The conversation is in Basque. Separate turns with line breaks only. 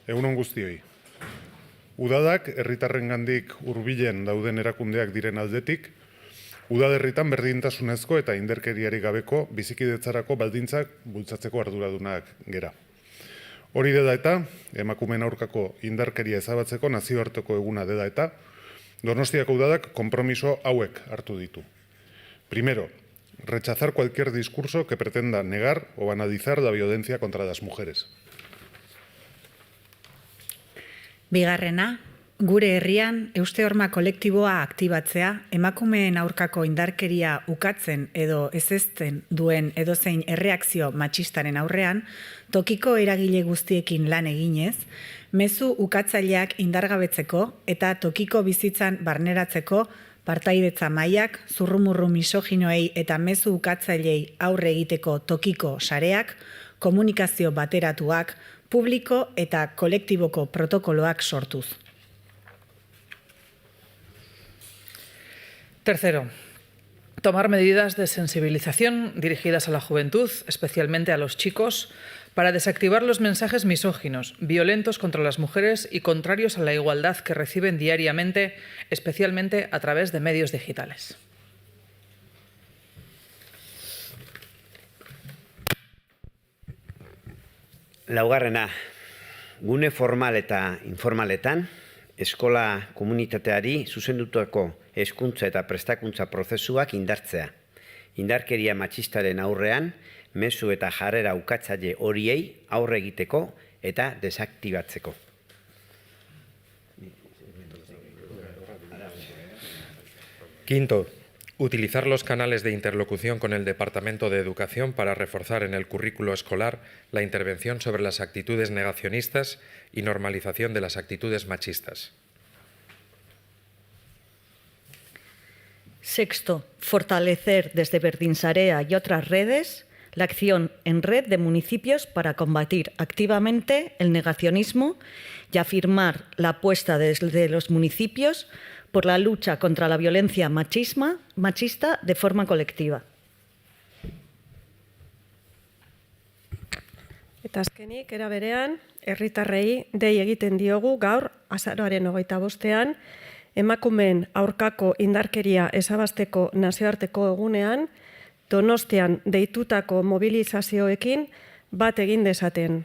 Egun on guztioi. Udadak herritarrengandik hurbilen dauden erakundeak diren aldetik, udalerritan berdintasunezko eta indarkeriarik gabeko bizikidetzarako baldintzak bultzatzeko arduradunak gera. Hori dela eta, emakumeen aurkako indarkeria ezabatzeko nazioarteko eguna dela eta, Donostiako udadak konpromiso hauek hartu ditu. Primero, rechazar cualquier discurso que pretenda negar o banalizar la violencia contra las mujeres.
Bigarrena, gure herrian euste horma kolektiboa aktibatzea, emakumeen aurkako indarkeria ukatzen edo ezezten duen edozein erreakzio matxistaren aurrean, tokiko eragile guztiekin lan eginez, mezu ukatzaileak indargabetzeko eta tokiko bizitzan barneratzeko partaidetza mailak, zurrumurru misoginoei eta mezu ukatzailei aurre egiteko tokiko sareak, komunikazio bateratuak, publiko eta kolektiboko protokoloak sortuz.
Tercero, tomar medidas de sensibilización dirigidas a la juventud, especialmente a los chicos, para desactivar los mensajes misóginos, violentos contra las mujeres y contrarios a la igualdad que reciben diariamente, especialmente a través de medios digitales.
Laugarrena, gune formal eta informaletan, eskola komunitateari zuzendutako hezkuntza eta prestakuntza prozesuak indartzea. Indarkeria matxistaren aurrean, mezu eta jarrera ukatzaile horiei aurre egiteko eta desaktibatzeko.
Quinto, utilizar los canales de interlocución con el Departamento de Educación para reforzar en el currículo escolar la intervención sobre las actitudes negacionistas y normalización de las actitudes machistas.
Sexto, fortalecer desde Berdinsarea y otras redes la acción en red de municipios para combatir activamente el negacionismo y afirmar la apuesta desde los municipios por la lucha contra la violencia machista de forma colectiva.
Eta azkenik, era berean, herritarrei dei egiten diogu gaur, azaroaren 25ean, emakumeen aurkako indarkeria ezabazteko nazioarteko egunean, Donostian deitutako mobilizazioekin bat egin dezaten.